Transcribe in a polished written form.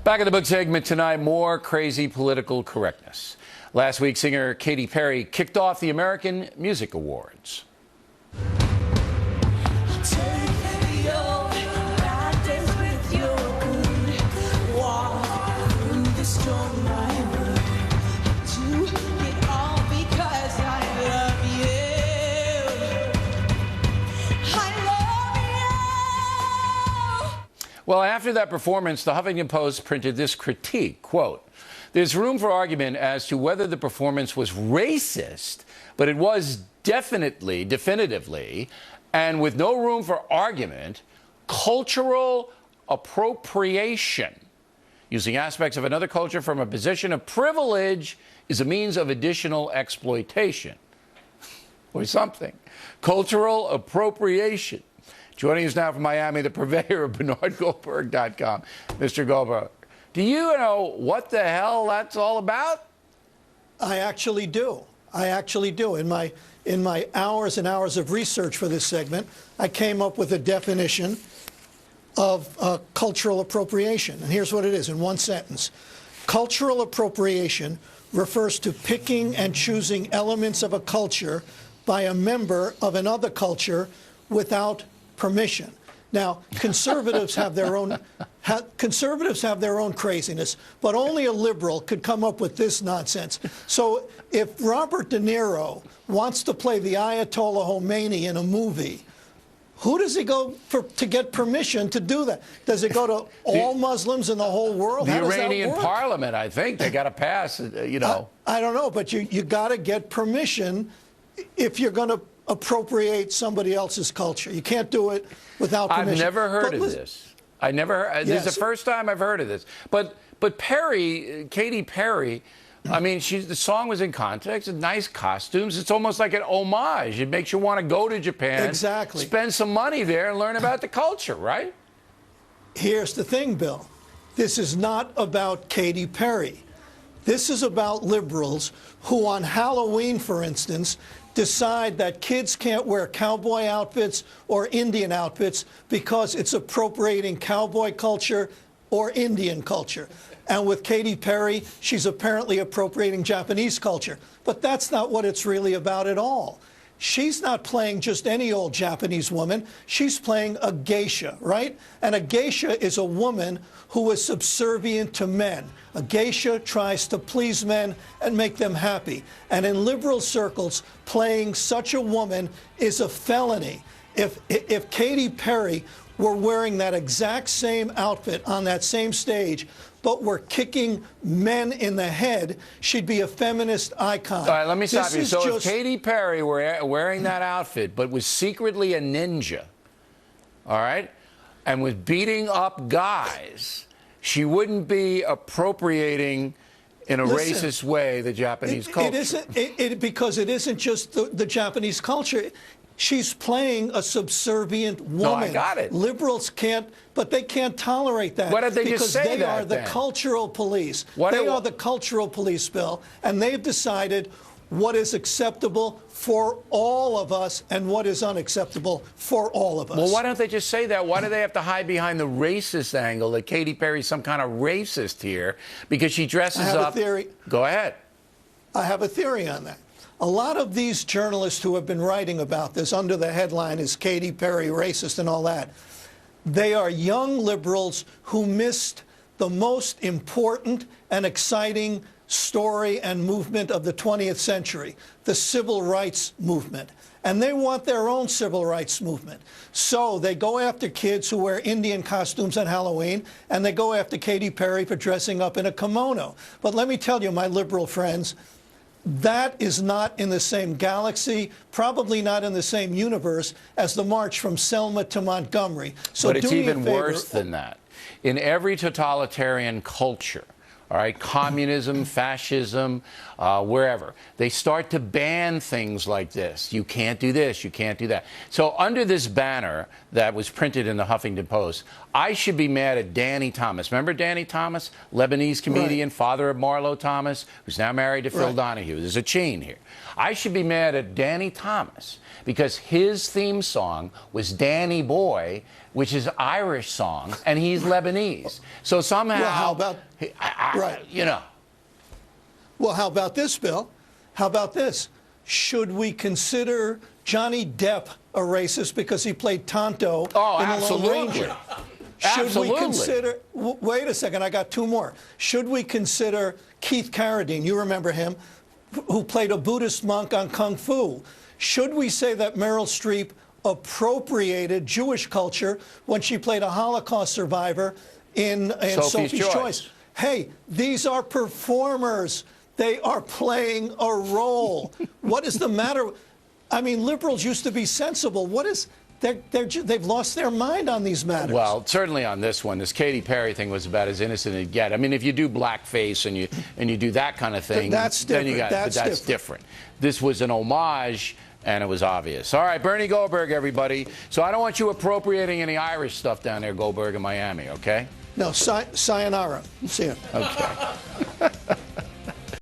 Back in the book segment tonight, more crazy political correctness. Last week, singer Katy Perry kicked off the American Music Awards. Well, after that performance, the Huffington Post printed this critique, quote, "There's room for argument as to whether the performance was racist, but it was definitively, and with no room for argument, cultural appropriation. Using aspects of another culture from a position of privilege is a means of additional exploitation." Or something. Cultural appropriation. Joining us now from Miami, the purveyor of BernardGoldberg.com. Mr. Goldberg, do you know what the hell that's all about? I actually do. In my hours and hours of research for this segment, I came up with a definition of cultural appropriation. And here's what it is in one sentence. Cultural appropriation refers to picking and choosing elements of a culture by a member of another culture without permission. Now, conservatives have their own craziness, but only a liberal could come up with this nonsense. So if Robert De Niro wants to play the Ayatollah Khomeini in a movie, who does he go to get permission to do that? Does it go to all Muslims in the whole world? The Iranian parliament, I think. They got to pass, you know. I don't know, but you got to get permission if you're going to appropriate somebody else's culture. You can't do it without permission. I've never heard of this. This is the first time I've heard of this. But Perry, Katy Perry, I mean, the song was in context, nice costumes. It's almost like an homage. It makes you want to go to Japan, exactly, spend some money there, and learn about the culture, right? Here's the thing, Bill. This is not about Katy Perry. This is about liberals who, on Halloween, for instance, decide that kids can't wear cowboy outfits or Indian outfits because it's appropriating cowboy culture or Indian culture. And with Katy Perry, she's apparently appropriating Japanese culture. But that's not what it's really about at all. She's not playing just any old Japanese woman. She's playing a geisha, right? And a geisha is a woman who is subservient to men. A geisha tries to please men and make them happy. And in liberal circles, playing such a woman is a felony. If Katy Perry were wearing that exact same outfit on that same stage, but were kicking men in the head, she'd be a feminist icon. All right, let me stop you. So if Katy Perry were wearing that outfit, but was secretly a ninja, all right, and was beating up guys, she wouldn't be appropriating in a racist way the Japanese culture. It isn't, because it isn't just the Japanese culture. She's playing a subservient woman. No, I got it. Liberals can't, but they can't tolerate that. Why don't they just say that? Because they are the cultural police. They are the cultural police, Bill, and they've decided what is acceptable for all of us and what is unacceptable for all of us. Well, why don't they just say that? Why do they have to hide behind the racist angle that Katy Perry's some kind of racist here because she dresses up? I have a theory. Go ahead. I have a theory on that. A lot of these journalists who have been writing about this under the headline is Katy Perry racist and all that, they are young liberals who missed the most important and exciting story and movement of the 20th century, the civil rights movement. And they want their own civil rights movement. So they go after kids who wear Indian costumes on Halloween, and they go after Katy Perry for dressing up in a kimono. But let me tell you, my liberal friends, that is not in the same galaxy, probably not in the same universe as the march from Selma to Montgomery. So but it's even worse than that. In every totalitarian culture, all right, communism, fascism, wherever, they start to ban things like this. You can't do this, you can't do that. So under this banner that was printed in the Huffington Post, I should be mad at Danny Thomas. Remember Danny Thomas, Lebanese comedian, right, father of Marlo Thomas, who's now married to Phil Donahue. There's a chain here. I should be mad at Danny Thomas because his theme song was Danny Boy which is Irish song, and he's Lebanese. So somehow, Well, how about right? You know. Well, how about this, Bill? How about this? Should we consider Johnny Depp a racist because he played Tonto in The Lone Ranger? Should we consider? Wait a second, I got two more. Should we consider Keith Carradine? You remember him, who played a Buddhist monk on Kung Fu. Should we say that Meryl Streep appropriated Jewish culture when she played a Holocaust survivor in Sophie's Choice? Hey, these are performers. They are playing a role. What is the matter? I mean, liberals used to be sensible. What is? They've lost their mind on these matters. Well, certainly on this one, this Katy Perry thing was about as innocent as it get. I mean, if you do blackface and you do that kind of thing, that's different. That's different. This was an homage, and it was obvious. All right, Bernie Goldberg, everybody. So I don't want you appropriating any Irish stuff down there, Goldberg, in Miami, okay? No, sayonara. See you. Okay.